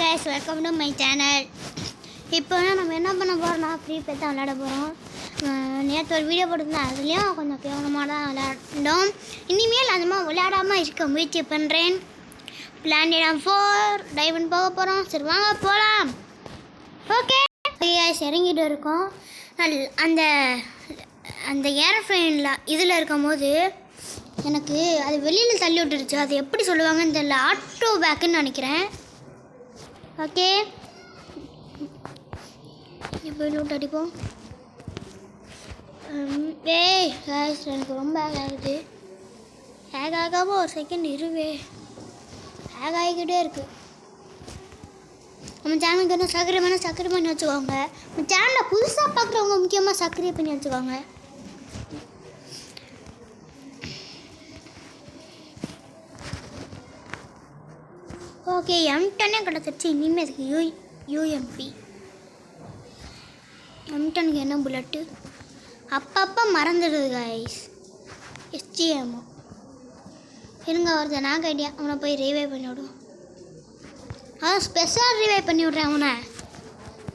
guys, welcome to my channel. இப்போ நம்ம என்ன பண்ண போகிறோம்னா ஃப்ரீ ஃபயர் தான் விளையாட போகிறோம். நேற்று ஒரு வீடியோ போட்டிருந்தேன், அதுலேயும் கொஞ்சம் கேவலமாக தான் விளையாண்டோம். இனிமேல் அதிகமாக விளையாடாமல் இருக்க முயற்சி பண்ணுறேன். பிளானட் 4 டைமண்ட் போக போகிறோம். சரி வாங்க போகலாம். ஓகே guys, இறங்கிட்டு இருக்கோம். அந்த அந்த ஏரோப்ளேனில் இதில் இருக்கும் போது எனக்கு அது வெளியில் தள்ளி விட்டுருச்சு. அது எப்படி சொல்லுவாங்கன்னு தெரியல. ஆட்டோ பேக்குன்னு நினைக்கிறேன். ஓகே இப்போ லூட் அடிப்போம். காய்ஸ் எனக்கு ரொம்ப ஹேக் ஆகுது. ஹேக் ஆகாமல் ஒரு செகண்ட் இருவே ஹேக் ஆகிக்கிட்டே இருக்குது. நம்ம சேனலுக்கு என்ன சப்ஸ்கிரைப் பண்ணி வச்சுக்கோங்க. நம்ம சேனலை புதுசாக பார்க்குறவங்க முக்கியமாக சப்ஸ்கிரைப் பண்ணி வச்சுக்கோங்க. ஓகே M10 கிடச்சிருச்சு. இனிமேல் அதுக்கு UMP M10க்கு என்ன புல்லட்டு அப்பப்போ மறந்துடுது காய்ஸ். SGM இருங்க வருது. நாங்கள் ஐடியா அவனை போய் ரிவைவ் பண்ணி விடுவோம். ஸ்பெஷல் ரிவைவ் பண்ணி விட்றேன்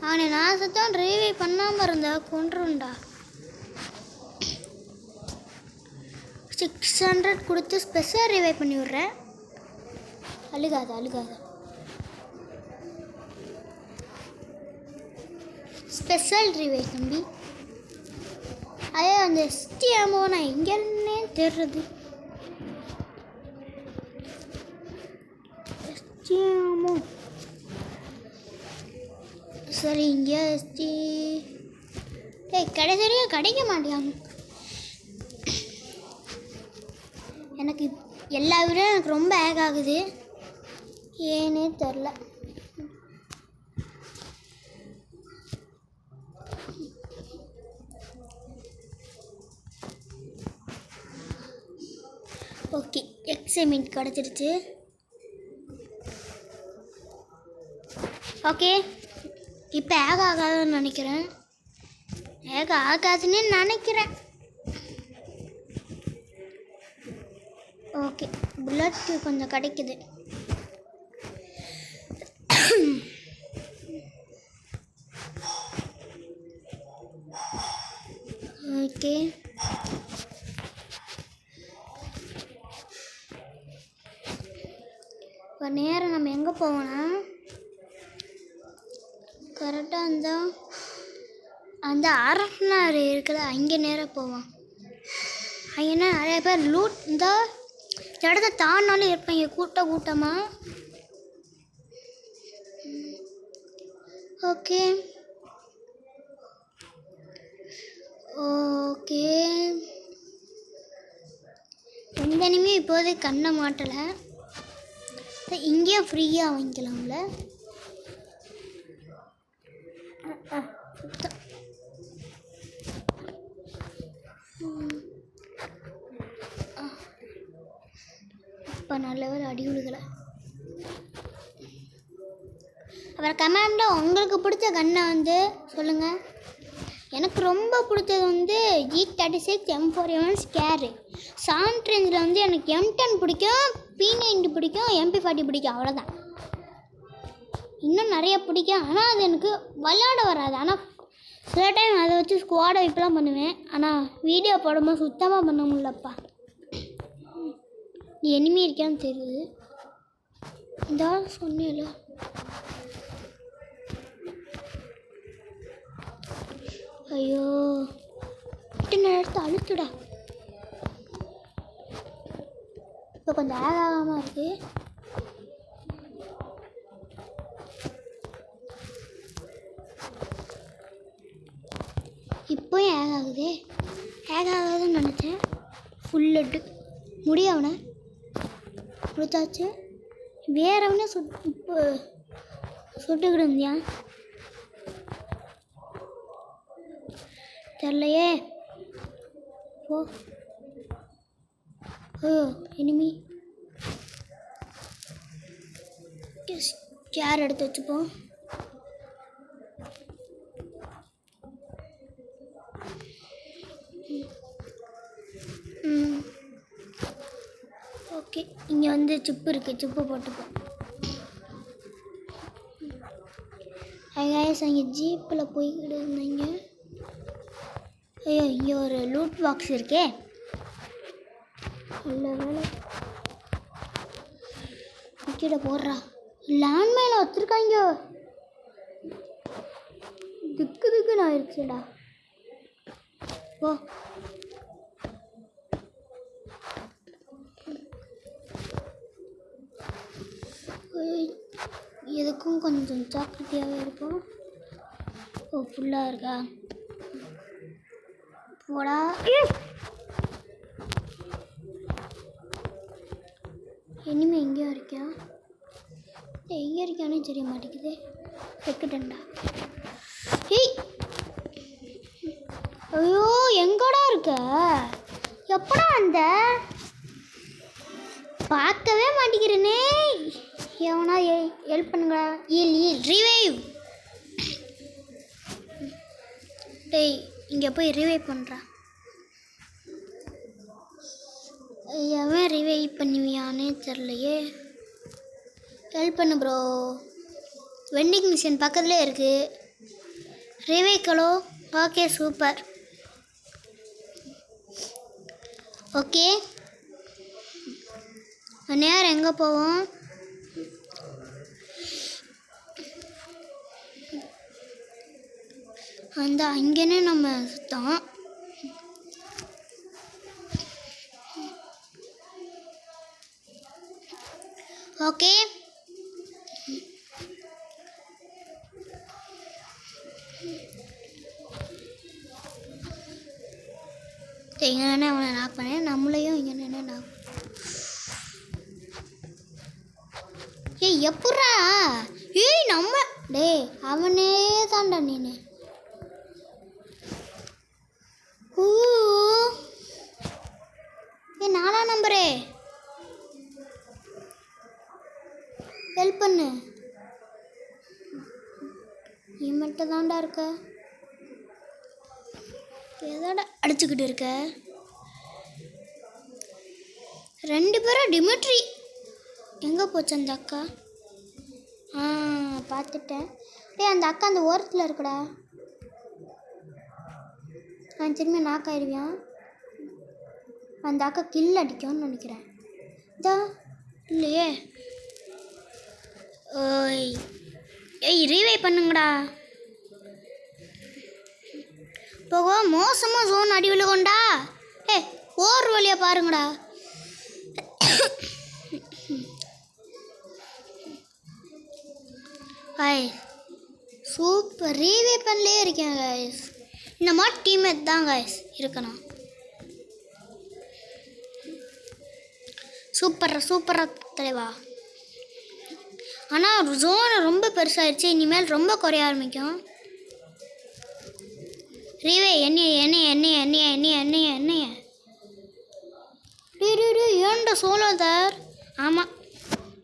அவனை நான் சத்தம் ரிவைவ் பண்ணாமல் இருந்தா கொண்டுருண்டா. 600 கொடுத்து ஸ்பெஷல் ரிவைவ் பண்ணி விட்றேன். அழுகாத ஸ்பெஷல் ரிவைவ் தம்பி. அதே அந்த STMO நான் எங்கேன்னே தெரியுது. STMO சரி இங்கே கடைசியாக கிடைக்க மாட்டேன். எனக்கு எல்லா விட எனக்கு ரொம்ப ஹேக் ஆகுது. ஏன்னே தெரில. ஓகே எக்ஸைமெண்ட் கிடச்சிருச்சு. ஓகே இப்போ ஹேக் ஆகாதுன்னு நினைக்கிறேன். ஹேக் ஆகாதுன்னு நினைக்கிறேன். ஓகே புல்லட் கொஞ்சம் கிடைக்குது. ஓகே இப்போ நேரம் நம்ம எங்கே போவோம்னா கரெக்டாக அந்த அரண்மனை இருக்குல்ல அங்கே நேரம் போவோம். அங்கே நிறைய பேர் லூட் இந்த இடத்த தாண்டினாலும் இருப்பாங்க கூட்டமாக. ஓகே ஓகே எந்த இனிமே இப்போதைக்கு கண்ணை மாட்டலை. இங்கேயே ஃப்ரீயாக வாங்கிக்கலாம்ல. இப்போ நல்ல ஒரு அடி விழுகலை. அப்புறம் கமெண்டில் உங்களுக்கு பிடிச்ச கன்னை சொல்லுங்கள். எனக்கு ரொம்ப பிடிச்சது G36 M4A1 ஸ்கேரு. சாண்ட் ரேஞ்சில் எனக்கு M10 பிடிக்கும், P90 பிடிக்கும், MP40 பிடிக்கும். அவ்வளோதான். இன்னும் நிறைய பிடிக்கும். ஆனால் அது எனக்கு விளையாட வராது. ஆனால் சில டைம் அதை வச்சு ஸ்குவாடை இப்பெல்லாம் பண்ணுவேன். ஆனால் வீடியோ போடும்போது சுத்தமாக பண்ண முடியலப்பா. நீ எனிமி இருக்கான்னு தெரியுது. இந்த சொன்னேல ஐயோ நேரத்தை அழுத்துடா. இப்போ கொஞ்சம் ஹேக் ஆகாமல் இருக்கு. இப்போயும் ஹேக் ஆகுது. ஹேக் ஆகாதுன்னு நினச்சேன். ஃபுல்லட்டு முடியவனை முடிச்சாச்சு. வேறவனே இப்போ சுட்டுக்கிட்டு இருந்தியா தெரிலையே. ஓ இனிமே சேர் எடுத்து வச்சுப்போம். ஓகே இங்கே சிப்பு இருக்குது. சிப்பு போட்டுப்போம். ஐயாயிரம் அங்கே ஜீப்பில் போய்கிட்டு இருந்தீங்க. ஐயோ இங்கே ஒரு லூட் பாக்ஸ் இருக்கே. நல்ல வேலை கீழே போடுறா. லேண்ட்மைனில் வச்சுருக்காங்க. திக்குன்னு ஆயிடுச்சுடா. ஓ எதுக்கும் கொஞ்சம் ஜாக்கிரதையாகவே இருக்கும். ஓ ஃபுல்லாக இருக்கா போடா. இனிமே எங்கேயோ இருக்கியா? எங்கே இருக்கானே தெரிய மாட்டேங்குது. செக்கட்டண்டா. ஏய் ஐயோ எங்கடா இருக்க? எப்படா அந்த பார்க்கவே மாட்டேங்கிறேனே. எவனா ஹெல்ப் பண்ணுங்களா? ரிவைவ். டேய் இங்கே போய் ரிவைவ் பண்ணுறா. எவன் ரிவைவ் பண்ணுவியானே தெரிலையே. ஹெல்ப் பண்ணு ப்ரோ. வெண்டிங் மிஷின் பக்கத்துலேயே இருக்குது. ரிவைக்கலோ. Okay super. ஓகே நேரம் எங்கே போவோம்? அந்த அங்கேனே நம்ம சுத்தம். ஓகே இங்கே நின்று அவனை நாக் பண்ணேன். நம்மளையும் இங்கே நின்று நாக். ஏய் எப்பட்றா? ஏய் நம்ம டேய் அவனே தான்டா நீனு. ஏ 4ஆம் நம்பரே ஹெல்ப் பண்ணு. நீ மட்டும் தான்டா இருக்க. எதோட அடிச்சுக்கிட்டு இருக்க? 2 பேரும் டிமிட்ரி. எங்கே போச்சு அந்த அக்கா? பார்த்துட்டேன். டேய் அந்த அக்கா அந்த ஓரத்தில் இருக்குடா. நான் திரும்பி நாக் ஆயிடுவியான். அந்த அக்கா கில் அடிக்கும்னு நினைக்கிறேன். இதா இல்லையே. ஓய் ஏய் ரீவைவ் பண்ணுங்கடா. போக மோசமாக ஜோன் அடி விழுகொண்டா. ஓர் வழியாக பாருங்கடா. Hi super. ரீவைவ் பண்ணலே இருக்கேன் கைஸ். இந்த மாதிரி டீம்மேட் தான் கைஸ் இருக்கணும். சூப்பராக தலைவா. ஆனால் ஜோனை ரொம்ப பெருசாகிடுச்சு. இனிமேல் ரொம்ப குறைய ஆரம்பிக்கும். ரீவே என்னைய ஏன்டா சோலோ சார்? ஆமாம்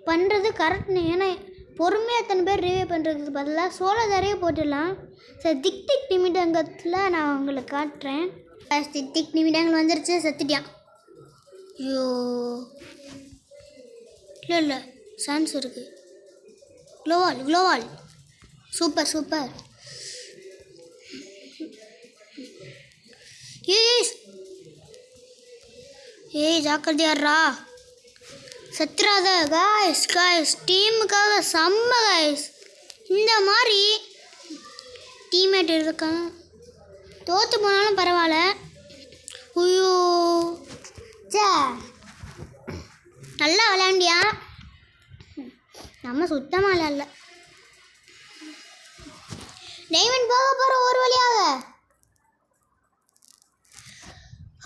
பண்ணுறது கரெக்ட்னு. ஏன்னா பொறுமையாக எத்தனை பேர் ரீவே பண்ணுறதுக்கு பதிலாக சோலோ தாரையே போட்டுடலாம். சரி திக் நிமிடங்கத்தில் நான் உங்களுக்கு காட்டுறேன். திக் நிமிடங்கள் வந்துருச்சு. செத்துட்டியான். ஐயோ இல்லை சான்ஸ் இருக்குது. க்ளோவால் சூப்பர். ஏய் ஜாக்கிரதையாடுறா. செத்துறாத காய்ஸ். டீமுக்காக செம்ம காய்ஸ். இந்த மாதிரி டீம்மேட் இருக்கான். தோற்று போனாலும் பரவாயில்ல. ஐயோ சே நல்லா விளையாண்டியா? நம்ம சுத்தமாக விளையாடல. டைமண்ட் போக போகிற ஒரு வழியாக.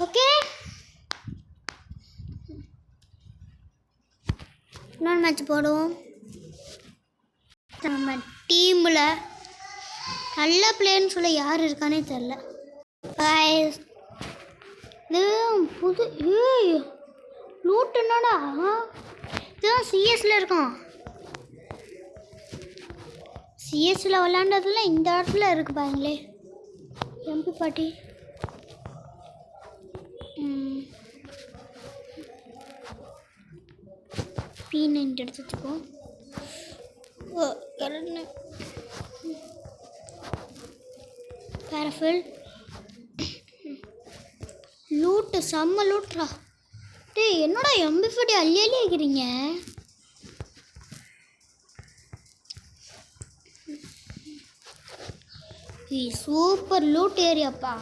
ஓகே இன்னொரு மேட்ச் போடுவோம். நம்ம டீமில் நல்ல பிளேயர்னு சொல்ல யார் இருக்கானே தெரில. இது புது லூட் என்னடா? இதுதான் சிஎஸ்ல இருக்கும். சிஎஸ்ல விளையாண்டதுல இந்த இடத்துல இருக்குது பாருங்களே. எம்பி பாட்டி P9 எடுத்துக்கோ. ஓ கரெக்ட். கேரஃபுல். லூட்டு செம்ம லூட்ரா. டேய் என்னடா எம்பிஃபடி அள்ளி அள்ளி வைக்கிறீங்க? Super loot ஏரியாப்பா.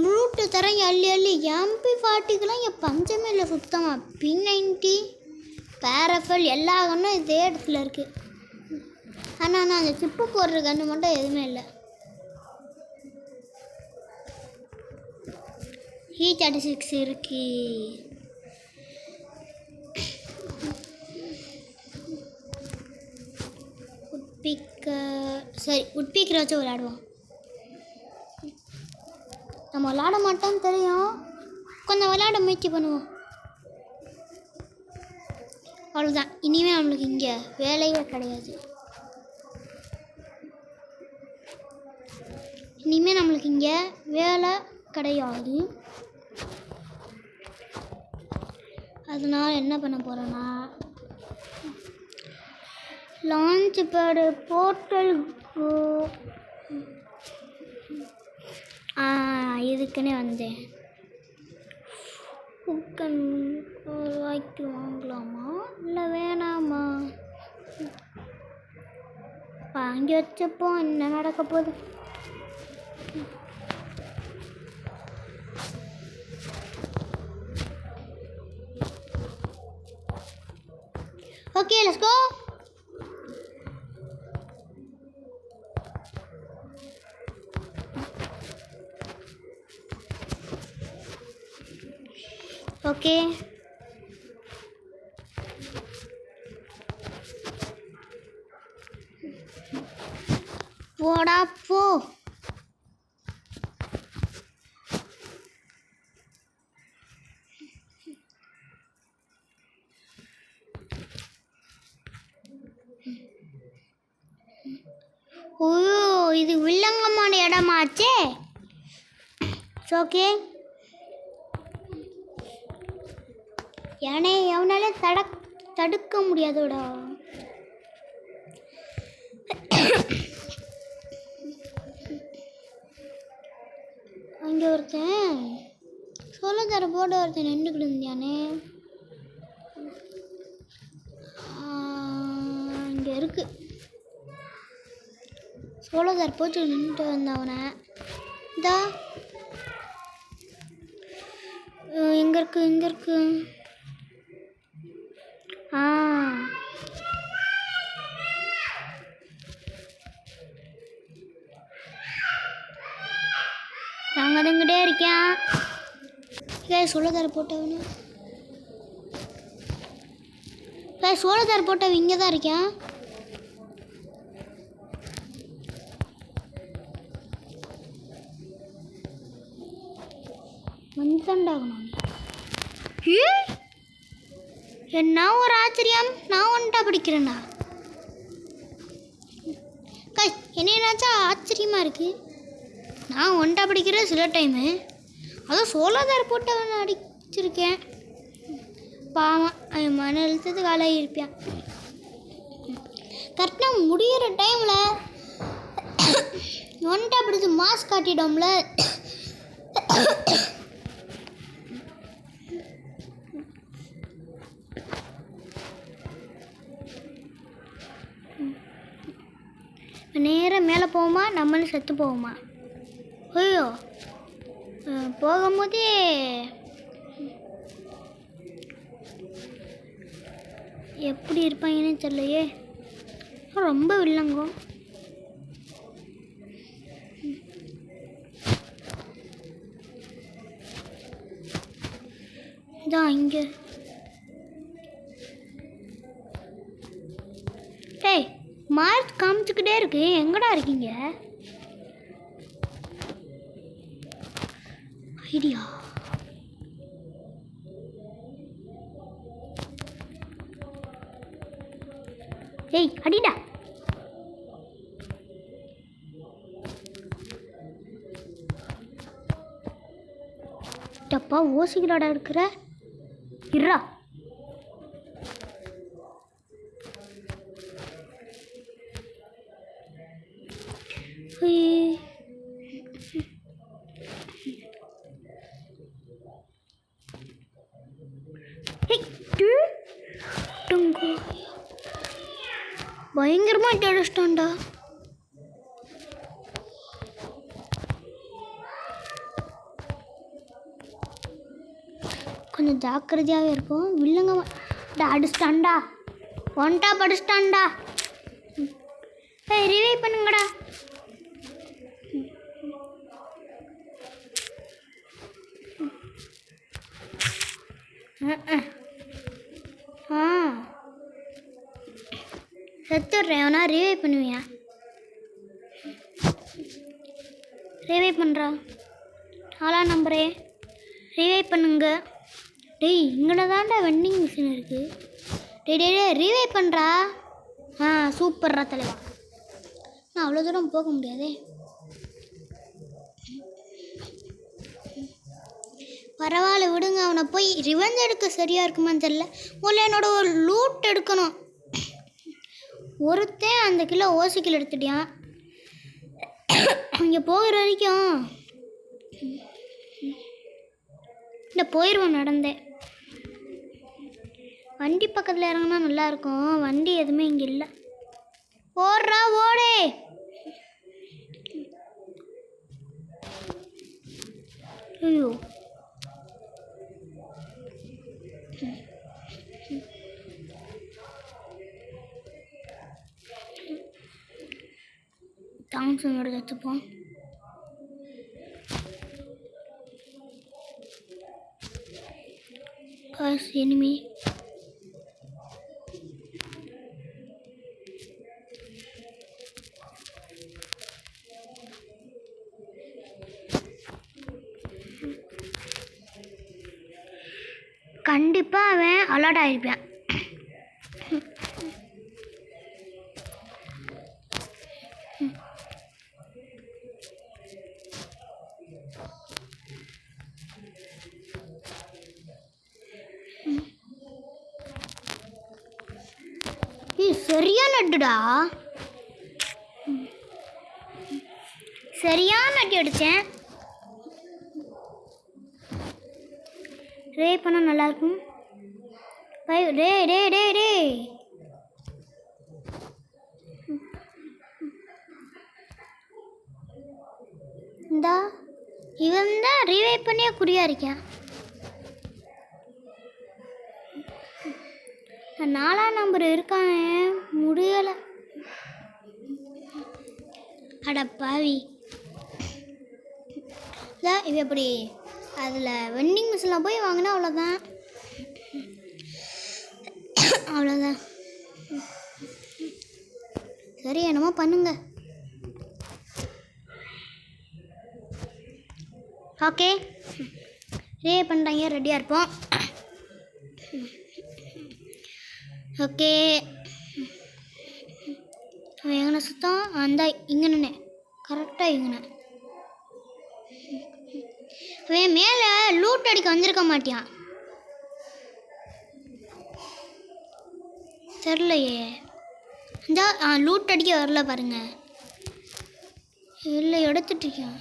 லூட்டு தரேன் அள்ளி அள்ளி. MP40க்கெலாம் இங்கே பஞ்சமே இல்லை சுத்தமாக. P90 பேரஃபல் எல்லா கண்ணும் இதே இடத்துல இருக்குது. ஆனால் அந்த சிப்பு போடுற கன்று மட்டும் எதுவுமே இல்லை. E36 இருக்கு. சரி உட்பீக்கரை வச்சு விளையாடுவோம். நம்ம விளையாட மாட்டோம்னு தெரியும், கொஞ்சம் விளையாட முயற்சி பண்ணுவோம். அவ்வளோதான். இனிமேல் நம்மளுக்கு இங்கே வேலையே கிடையாது. இனிமேல் நம்மளுக்கு இங்கே வேலை கிடையாது. அதனால் என்ன பண்ண போகிறோன்னா லான்ச் பேடு போர்ட்டல் இதுக்குன்னே வந்தேன். குக்கன் ரூபாய்க்கு வாங்கலாமா இல்லை வேணாமா? வாங்கி வச்சப்போ என்ன நடக்க போகுது? Okay let's go. ஓகே போடா போ. ஓ இது வில்லங்கமான இடமாச்சே. ஓகே ஏனே எவனால தடுக்க முடியாதோடா. அங்கே ஒருத்தன் சோளத்தர போட்டு ஒருத்தன் நின்றுக்கிட்டு இருந்தானே. இங்கே இருக்கு சோளத்தர போட்டு நின்றுட்டு வந்தவனை. இதா எங்கே இருக்கு? இங்கே இருக்கு. நாங்கள் அதுங்கிட்டே இருக்கேன். சோளத்தார் போட்டவனு சோளத்தார் போட்டவன் இங்கே தான் இருக்கேன். வந்துட்டாகணும். என்ன ஒரு ஆச்சரியம், நான் ஒன்ட்டா படிக்கிறேன்னா என்னென்னாச்சா ஆச்சரியமாக இருக்குது. நான் ஒன்ட்டா படிக்கிற சில டைமு அதுவும் சோளத்தார் போட்டவன் அடிச்சிருக்கேன். பாவம் அவன் மன எழுத்தத்துக்கு ஆளாகி இருப்பான். கரெக்டாக முடிகிற டைமில் ஒன்ட்டா பிடிச்சி மாஸ்க் காட்டிட்டோம்ல. நேராக மேலே போவோமா நம்மளும் செத்து போவோமா? ஐயோ போகும்போதே எப்படி இருப்பாங்கன்னு தெரியலையே. ரொம்ப வில்லங்கம். இதான் இங்கே. டேய் மார்க் காமிச்சுக்கிட்டே இருக்கு, எங்கடா இருக்கீங்க? ஐடியா ஏய் அடிடா. டப்பா ஓசிக்கலாடா இருக்கிற. இருடா பயங்கரமாக டெடிச்சிட்டான்டா. கொஞ்சம் ஜாக்கிரதையாகவே இருக்கும். வில்லுங்க அடிச்சிட்டான்டா. ஒன்ட்டா படிச்சிட்டான்டா. ரிவைவ் பண்ணுங்கடா. செத்துடுறேன். அவனா ரிவைவ் பண்ணுவியா? ரிவைவ் பண்ணுறா. 4ஆம் நம்பரே ரிவைவ் பண்ணுங்க. டேய் இங்கட தான்டா வெண்டிங் மிஷின் இருக்குது. டே ரிவைவ் பண்ணுறா. சூப்பர்ரா தலைவா. நான் அவ்வளோ தூரம் போக முடியாதே. பரவாயில்ல விடுங்க. அவனை போய் ரிவெஞ்ச் எடுக்க சரியாக இருக்குமான்னு தெரில. முதல்ல என்னோட ஒரு லூட் எடுக்கணும். ஒருத்தன் அந்த கிலோ ஓசிக்கில் எடுத்துட்டியான். இங்கே போகிற வரைக்கும் இந்த போயிடுவோம் நடந்தேன். வண்டி பக்கத்தில் இறங்கினா நல்லாயிருக்கும். வண்டி எதுவுமே இங்கே இல்லை. ஓடுறா ஓடே. ஐயோ தாம்சனோட தச்சுப்போம். எனிமி கண்டிப்பாக அவன் அலர்ட் ஆகிருப்பான். சரியான நட்டுடா. சரியான நட்டி அடித்தேன். ரே பண்ணால் நல்லாயிருக்கும். டே டே டே டே இந்தா இவன் தான் ரிவைவ் பண்ணியே குறியா இருக்கேன். 4ஆம் நம்பர் இருக்கானே முடியலை. அட பாவி. இவ எப்படி அதில் வெண்டிங் மிஷினில் போய் வாங்கினா அவ்வளோதான். அவ்வளோதான். சரி என்னமோ பண்ணுங்க. ஓகே ரே பண்ணுறாங்க. ரெடியாக இருப்போம். ஓகே எங்கன சுத்தம் அந்த இங்கன்னு கரெக்டாக இங்கன. அவன் மேலே லூட் அடிக்க வந்திருக்க மாட்டியான். தெரிலையே. இந்த லூட் அடிக்க வரல பாருங்க. இல்லை எடுத்துட்டிருக்கான்.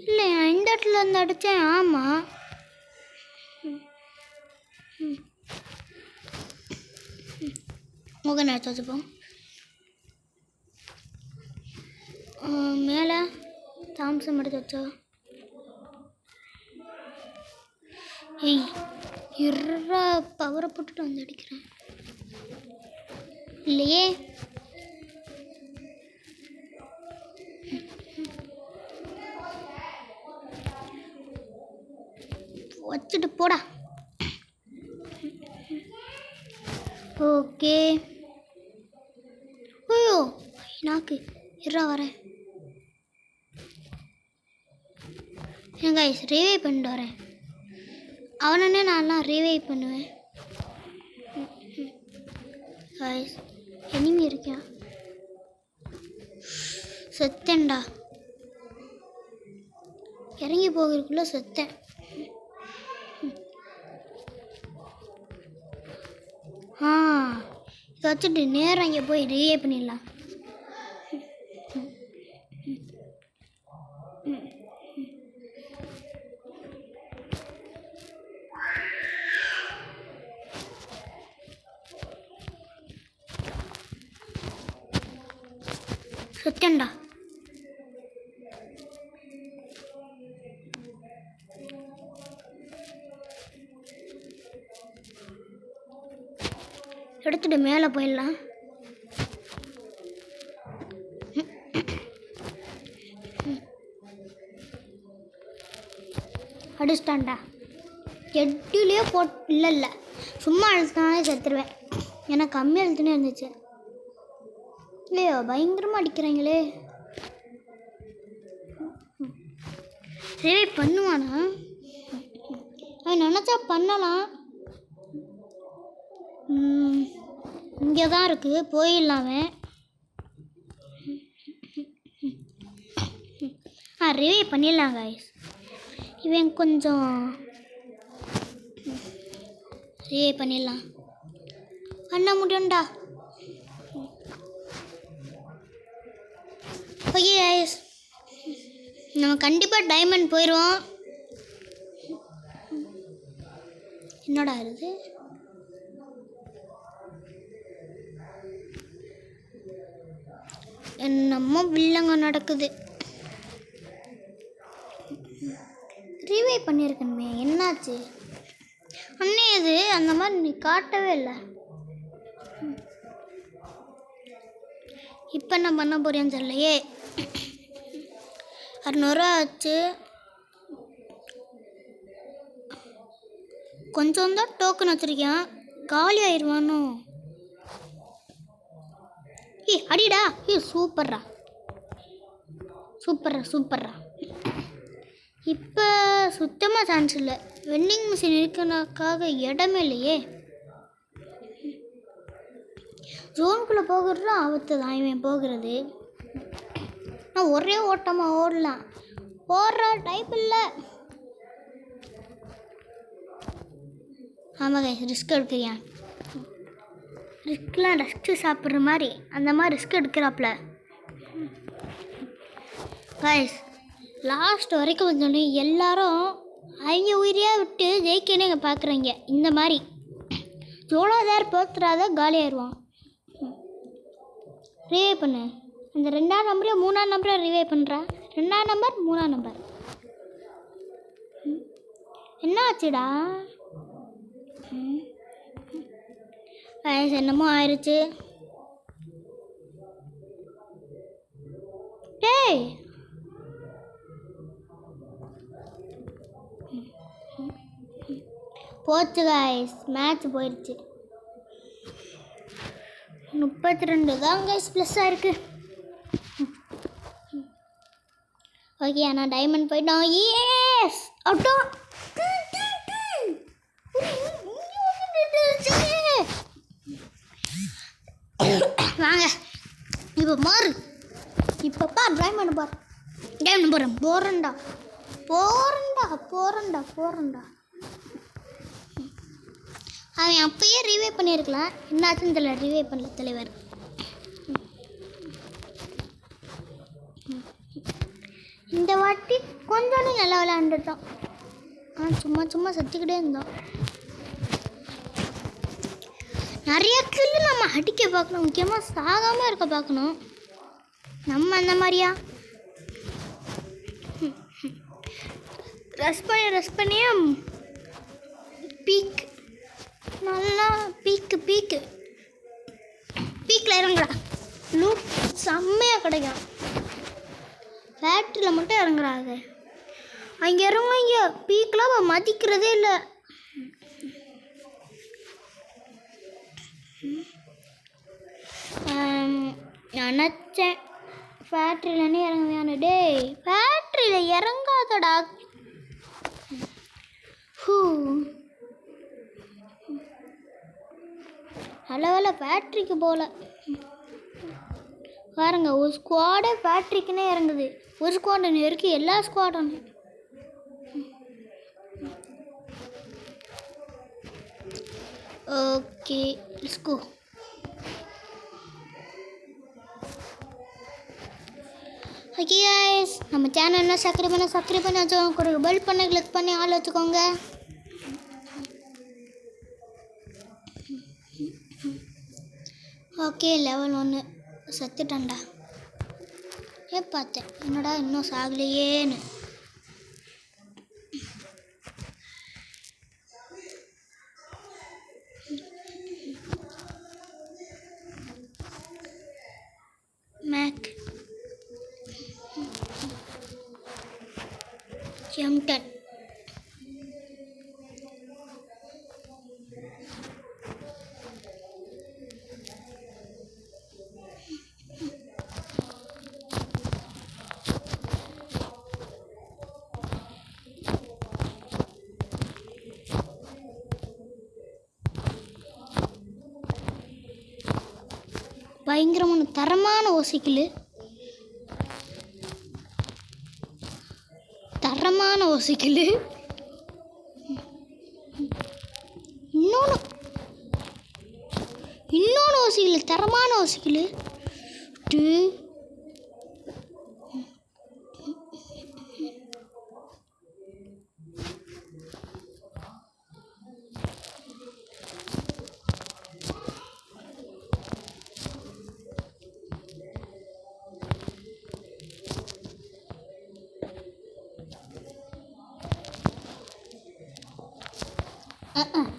இல்லை இந்த இடத்துல இருந்து அடித்தேன். ஆமாம் முக நேரத்தை வச்சுப்போம். மேலே தாம்சம் எடுத்து வச்சா. ஏய் இருறா பவரை போட்டுட்டு வந்து அடிக்கிறேன். இல்லையே வச்சுட்டு போடா. ஓகே ஐயோ நாக்கு இருறா வரேன். ஏன் கைஸ் ரிவைவ் பண்ணிட்டு வரேன். அவனே நான்லாம் ரிவைவ் பண்ணுவேன். கைஸ் எனிமி இருக்கான். செத்தேன்டா. இறங்கி போகிறதுக்குள்ளே செத்தேன். இதை வச்சுட்டு நேரம் இங்கே போய் ரிவைவ் பண்ணிடலாம். சுத்தண்டா. எடுத்துட்டு மேலே போயிடலாம். அடிச்சிட்டான்டா. எட்டுலேயே இல்லை சும்மா அழுத்தினாலே செத்துருவேன். எனக்கு கம்மி அழுத்துனே இருந்துச்சு. இல்லையோ பயங்கரமாக அடிக்கிறாங்களே. ரிவைவ் பண்ணுவானா? அவன் நினச்சா பண்ணலாம். இங்கே தான் இருக்குது, போயிடலாமே. ரிவைவ் பண்ணிடலாம் கைஸ். இவன் கொஞ்சம் ரிவைவ் பண்ணிடலாம். பண்ண முடியும்டா. ஓகே கைஸ், நம்ம கண்டிப்பாக டைமண்ட் போயிடுவோம். என்னடா இது? என்னமோ வில்லங்க நடக்குது. ரிவைவ் பண்ணியிருக்கணுமே, என்னாச்சு அண்ணே? இது அந்த மாதிரி நீ காட்டவே இல்லை. இப்போ என்ன பண்ண போறேன்னு தெரியலையே. 600 ஆச்சு. கொஞ்சம் தான் டோக்கன் வச்சுருக்கேன், காலி ஆயிடுவானோ? அடிடா. சூப்பர்ரா சூப்பர்ரா சூப்பர்ரா. இப்போ சுத்தமாக சான்ஸ் இல்லை. வெண்டிங் மிஷின் இருக்கிறதுக்காக இடமே இல்லையே. ஜோனுக்குள்ளே போகிறது ஆபத்து தான் இவன் போகிறது. நான் ஒரே ஓட்டமாக ஓடலாம், ஓடுற டைப் இல்லை. ஆமாம் கைஸ், ரிஸ்க் எடுக்கிறியா? ரிஸ்க்லாம் ரெஸ்ட்டு சாப்பிட்ற மாதிரி அந்த மாதிரி ரிஸ்க் எடுக்கிறாப்புல கைஸ். லாஸ்ட் வரைக்கும் வந்தோடனே எல்லாரும் அவங்க உயிரியாக விட்டு ஜெயிக்கணும் இங்கே பார்க்குறீங்க. இந்த மாதிரி ஜோலாதார் போத்துறாத காலியாயிடுவான். ரிவைவ் பண்ணு. இந்த 2ஆம் நம்பரையும் 3ஆம் நம்பரை ரிவைவ் பண்ணுறா. 2ஆம் நம்பர் 3ஆம் நம்பர். என்ன ஆச்சுடா? என்னமோ ஆயிடுச்சு. டேய் போச்சு கைஸ், மேட்ச் போயிடுச்சு. 32 தான் கைஸ் ப்ளஸ்ஸாக இருக்குது. ஓகே, ஆனால் டைமண்ட் போயிட்டோம். ஏஸ் அட்டோ வாங்க இப்போ மாறு. இப்போ பார் டைமண்ட் பார். டைமண்ட் போகிறேன். போகிறேன்டா போகிறேன்டா போகிறேன்டா போகிறேன்டா. அவன் அப்பயே ரிவைவ் பண்ணியிருக்கலாம், என்னாச்சுன்னு தெரியல. ரிவைவ் பண்ணல தலைவர். இந்த வாட்டி கொஞ்சம் நல்லா விளையாண்டுட்டோம். சும்மா சும்மா சத்திக்கிட்டே இருந்தோம். நிறைய கில்லு நம்ம அடிக்க பார்க்கணும், முக்கியமாக சாகாமல் இருக்க பார்க்கணும். நம்ம அந்த மாதிரியா ரஷ் பண்ணியே பீக் நல்லா பீக்கில் இறங்குறா. லூட் செம்மையாக கிடைக்கும். ஃபேக்ட்ரியில் மட்டும் இறங்குறாங்க. அங்கே இறங்குங்க. பீக்கெலாம் மதிக்கிறதே இல்லை. நினச்சேன் ஃபேக்ட்ரியிலன்னு இறங்குவேன்னு. டேய் ஃபேக்ட்ரியில் இறங்காதடா. நல்ல ஃபேக்ட்ரிக்கு போகல பாருங்க. ஒரு ஸ்குவாடே ஃபேக்ட்ரிக்குன்னே இறங்குது. ஒரு ஸ்குவாட் இருக்கு, எல்லா ஸ்குவாடும். Okay let's go. Okay guys, நம்ம சேனல்ல சப்ஸ்கிரைப் பண்ணி வச்சுக்கோங்க. கூட பெல் பண்ணி கிளிக் பண்ணி ஆல் வச்சுக்கோங்க. Okay level 1 செத்துட்டேன்டா. பார்த்தேன் என்னடா இன்னும் சாகலையேன்னு. மேக் எம்டன் பயங்கரமான தரமான ஓசைக்கிளு, தரமான ஓசைக்கிளு. இன்னொன்று ஓசைக்கிளு, தரமான ஓசைக்கிளு.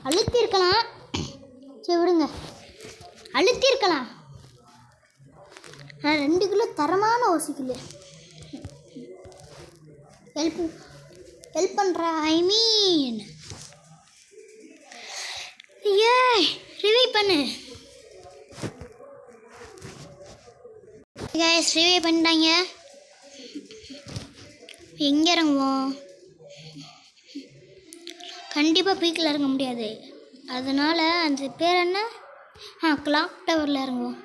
அழுத்திருக்கலாம், சரி விடுங்க, அழுத்திருக்கலாம். 2 கிலோ தரமான ஓசிக்கில் ஹெல்ப் பண்ணுற. ஐ மீன் ரிவைவ் பண்ணு கைஸ். ரிவைவ் பண்ணிட்டாங்க. எங்கே இறங்குவோம்? கண்டிப்பாக பீக்கில் இறங்க முடியாது, அதனால் அந்த பேர் என்ன, கிளாக் டவரில் இறங்குவோம்.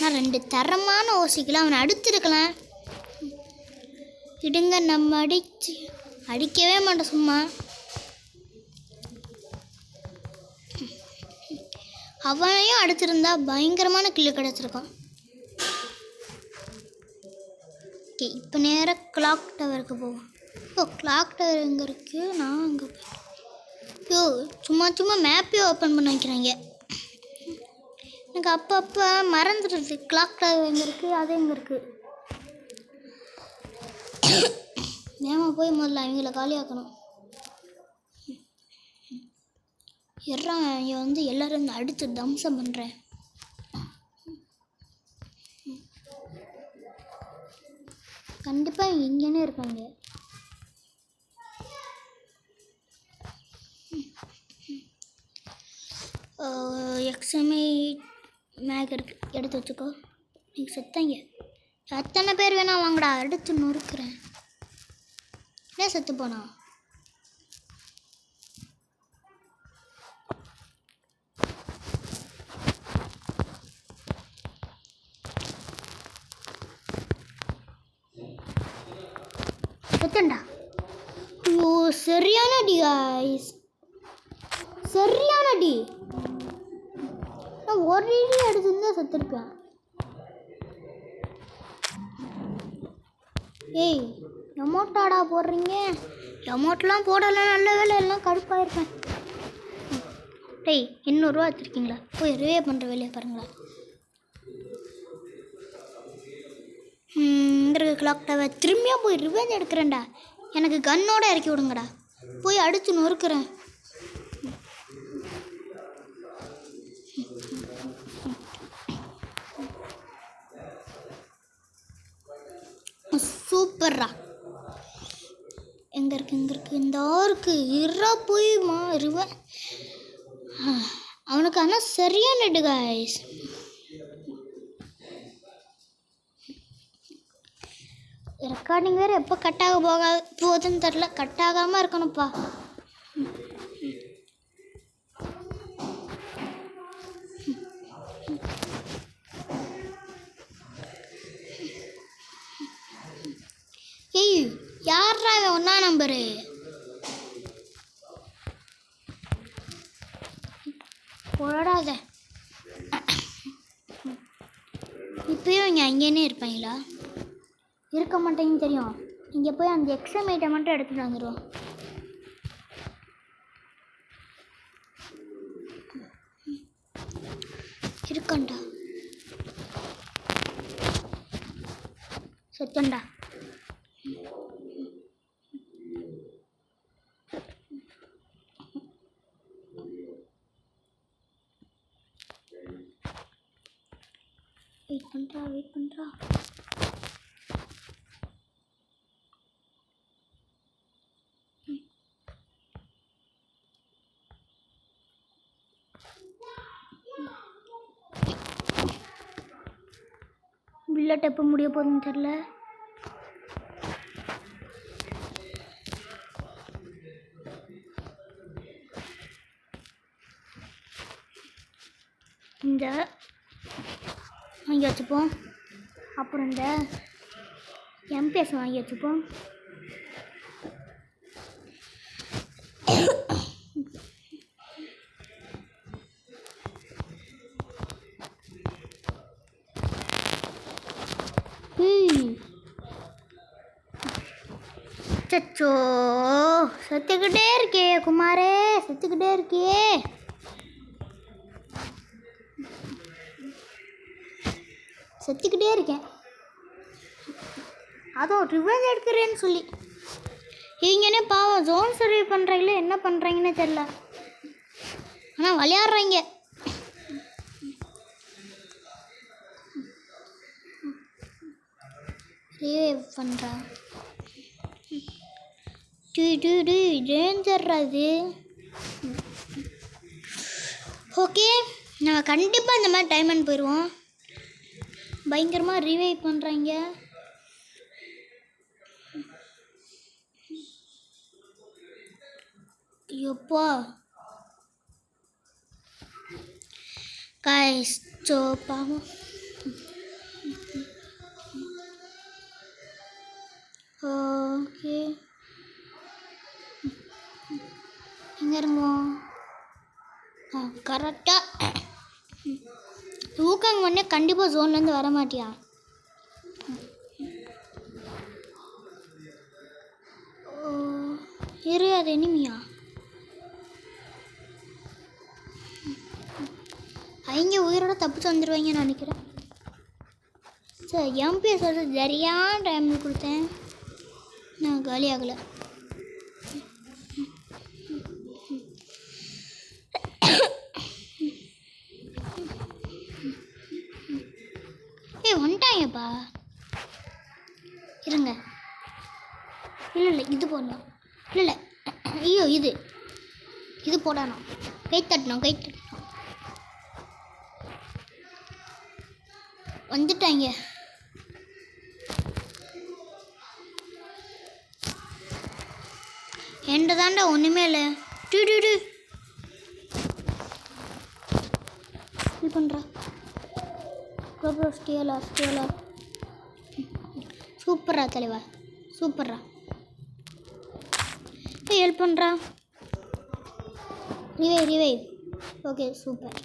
நான் 2 தரமான ஓசிக்கலாம் அவனை அடுத்திருக்கலாம். இடுங்க, நம்ம அடிக்கவே மாட்டோம் சும்மா. அவனையும் அடுத்திருந்தா பயங்கரமான கில்லு கிடச்சிருக்கான். ஓகே, இப்போ நேராக கிளாக் டவருக்கு போவோம். கிளாக் டவர் எங்கே இருக்குது? நான் அங்கே சும்மா மேப்பே ஓப்பன் பண்ண வைக்கிறாங்க. எனக்கு அப்பப்போ மறந்துடுது கிளாக் டவர் எங்கே இருக்குது, அது எங்கே இருக்குது. ஏமா போய் முதல்ல அவங்கள காலியாக்கணும். இங்கே எல்லோரும் அடுத்து தம்சம் பண்ணுறேன். கண்டிப்பாக இங்கேனே இருப்பாங்க. எக்ஸாமே மேக் இருக்கு, எடுத்து வச்சுக்கோ. நீங்கள் செத்தாங்க. எத்தனை பேர் வேணா வாங்கடா, எடுத்து நொறுக்குறேன். என்ன செத்து போனா? செத்தண்டா. ஐயோ, சரியான அடி காய்ஸ், சரியான அடி. நான் ஒரு அடி எடுத்துருந்தா செத்துருப்பேன். ஏய், எமௌண்ட்டாடா போடுறீங்க? எமௌண்ட்லாம் போடலாம், நல்ல வேலை, எல்லாம் கடுப்பாயிருப்பேன். டேய், 200 ரூபா வச்சுருக்கீங்களா? போய் ரிவே பண்ணுற வேலையை பாருங்களா. இந்த கிளாக் டவர் திரும்பியாக போய் ரிவேஞ்ச் எடுக்கிறேன்டா. எனக்கு கன்னோடு இறக்கி விடுங்கடா, போய் அடித்து நொறுக்குறேன். சூப்பர்ரா. எங்கே இருக்குது இந்த ஆருக்கு இரா போய் ரிவே. அவனுக்கு ஆனால் சரியான நெட்டு காய்ஸ். ரெக்கார்டிங் வேறு எப்போ கட்டாக போகுதுன்னு தெரில. கட்டாகாமல் இருக்கணும்ப்பா. ஏய், யாரா இவன் 1ஆம் நம்பரு? போடாத. இப்பயும் இங்கே அங்கேனே இருப்பாங்களா? இருக்க மாட்டேங்குன்னு தெரியும். இங்கே போய் அந்த எக்ஸாமேட்டை மட்டும் எடுத்துகிட்டு வந்துடுவோம். இருக்காண்டா செத்தண்டா. வெயிட் பண்ணுறா. புல்லட் எப்போ முடிய போகுதுன்னு தெரில. இந்த வாங்கி வச்சுப்போம். அப்புறம் இந்த எம்பிஎஸ் வாங்கி வச்சுப்போம். சச்சோ செத்துக்கிட்டே இருக்கே குமாரே, செத்துக்கிட்டே இருக்கியே. செத்துக்கிட்டே இருக்கேன். அதுவும் ரிவெஞ்ச் எடுக்கிறேன்னு சொல்லி இவங்கனே பாவம் ஜோன் சர்வே பண்ணுறாங்களே, என்ன பண்ணுறாங்கன்னே தெரில. ஆனால் விளையாடுறாங்க. ரிவைவ் பண்ணுறா. டேஞ்சர்ரா இது. ஓகே, நாங்கள் கண்டிப்பாக இந்த மாதிரி டைமண்ட் போயிடுவோம். பயங்கரமாக ரிவைவ் பண்ணுறாங்க. எப்பா கைஸ் பாவம். ஓகே எங்கே இருங்கோம்? கரெக்டாக ஊக்காங்க உடனே கண்டிப்பாக ஜோன்லேருந்து வர மாட்டியா? இரு, அது எனிமியா? அவங்க உயிரோட தப்பிச்சு வந்துடுவாங்கன்னு நினைக்கிறேன். சார் எம்பிஎஸ் வந்து சரியான டைமில் கொடுத்தேன், நான் காலி ஆகலை. வந்துட்டாங்கப்பா, இருங்க. இல்லை இது போடணும். இல்லை ஐயோ இது போடணும். கை தட்டணும். வந்துட்டாங்க. என்கிட்ட தாண்டா ஒன்றுமே இல்லை. இது பண்ணுறா. ஸ்டேலா சூப்பரா தலைவா, சூப்பரா ஹெல்ப் பண்ணுறா. ரிவைவ். Okay super.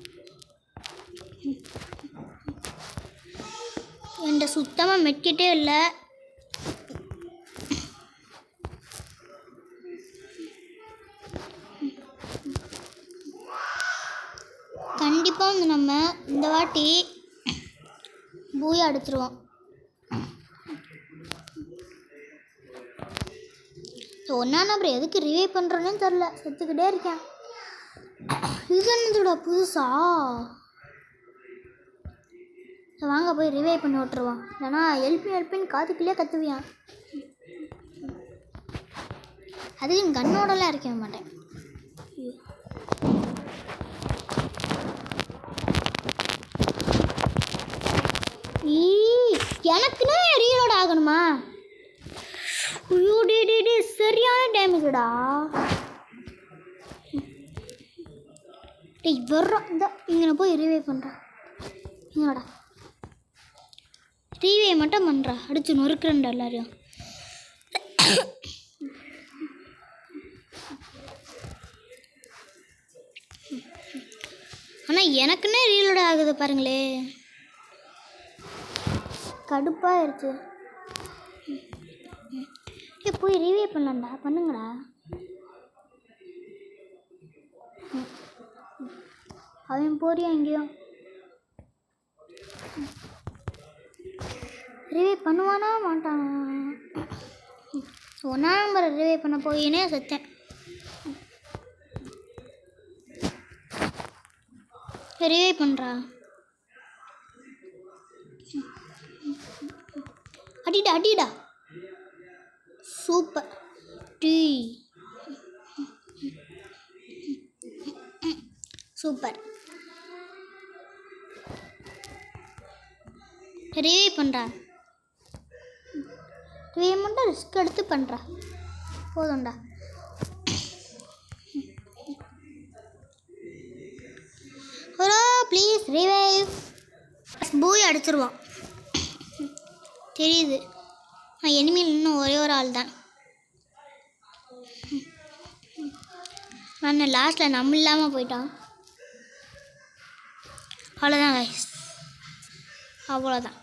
என்கிட்ட சுத்தமாக மெட்கிட்டே இல்லை. கண்டிப்பாக வந்து நம்ம இந்த வாட்டி பூயா அடிச்சிருவோம். ஒன்றா அப்புறம் எதுக்கு ரிவைவ் பண்ணுறோன்னு தெரில, செத்துக்கிட்டே இருக்கேன். இது என்னதுடா புதுசா? வாங்க போய் ரிவைவ் பண்ணி விட்டுருவான். ஏன்னா ஹெல்ப்பின்னு காதுக்குள்ளே கத்துவியான். அதுக்கு கண்ணோடலாம் இருக்க மாட்டேன். எனக்குன்னா ரீலோட் ஆகணுமா? ஐயோ டே சரியான டேமேஜடா. டேய் வர்றோம். இந்த இங்கே போய் ரிவைவ் பண்ணுறேன். இங்கடா ரிவைவ் மட்டும் பண்ணுறா. அடிச்சு நொறுக்குறேன்டா எல்லாரையும். ஆனால் எனக்குன்னே ரீலோட் ஆகுது பாருங்களே, கடுப்பாயிருச்சு. போய் ரிவே பண்ணலாம்டா, பண்ணுங்கடா. அவன் போறியா எங்கேயும் ரிவே பண்ணுவானா மாட்டானா? ஒன்றா நம்பர் ரிவே பண்ண போயினே செத்தேன். ரிவே பண்ணுறா. அடிடா அடிடா. சூப்பர் டீ. சூப்பர். ரிவே பண்ணுறா. ரிவே மட்டும் ரிஸ்க் எடுத்து பண்ணுறா. போதும்டா. Hello please revive. பூய் அடிச்சிருவான் தெரியுது. எனிமியில் இன்னும் ஒரே ஒரு ஆள் தான். நான் லாஸ்ட்டில் நம்ம இல்லாமல் போயிட்டான். அவ்வளோதான் கைஸ், அவ்வளோதான்.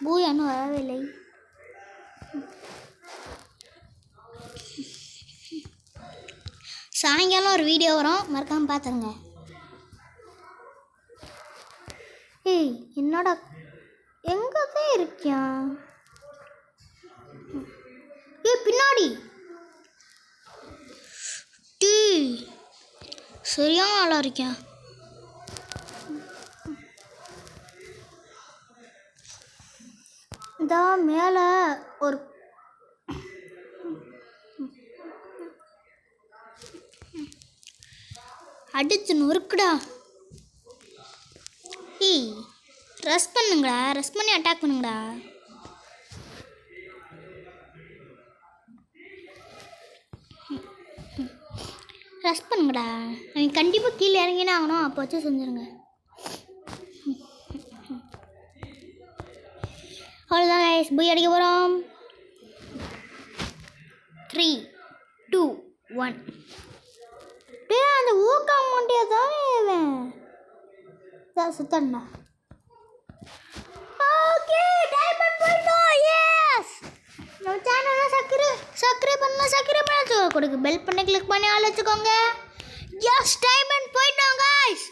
பூய் இன்னும் வரவே இல்லை. சாயங்காலம் ஒரு வீடியோ வரும், மறக்காமல் பார்த்துருங்க. ஏய் என்னடா எங்கே தான் இருக்கியா? ஏய் பின்னாடி டீ. சரியான ஆளாக இருக்கியா? இந்த மேலே ஒரு அடிச்சு நொறுக்குடா. ஏய் ரெஸ்ட் பண்ணுங்கடா, ரெஸ்ட் பண்ணி அட்டாக் பண்ணுங்கடா. ரெஸ்ட் பண்ணுங்கடா. அவங்க கண்டிப்பாக கீழே இறங்கினே ஆகணும், அப்போ வச்சு செஞ்சுருங்க. அவ்வளோதான் கைஸ், போய் அடிக்க போகிறோம். 3, 2, 1. டே அந்த ஊக்க மாட்டியா தான் சுத்தண்ணா. ஓகே டைமண்ட் போயிட்டோம். எஸ் நம்ம சேனலை சப்ஸ்கிரைப் பண்ண கொடுக்கு பெல் பண்ணி கிளிக் பண்ணி ஆள் வச்சுக்கோங்க. எஸ் டைமண்ட் போயிட்டோம் கைஸ்.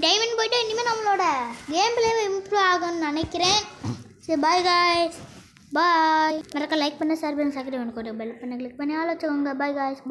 டைமண்ட் போயிட்டு இனிமேல் நம்மளோட கேம் பிளே இம்ப்ரூவ் ஆகும்னு நினைக்கிறேன். சரி பாய் கைஸ், பாய். மறக்க லைக் பண்ண ஷேர் பண்ணி சப்ஸ்கிரைப் பண்ணி கொடுக்கு பெல் பண்ணி கிளிக் பண்ணி ஆள் வச்சுக்கோங்க. Bye guys.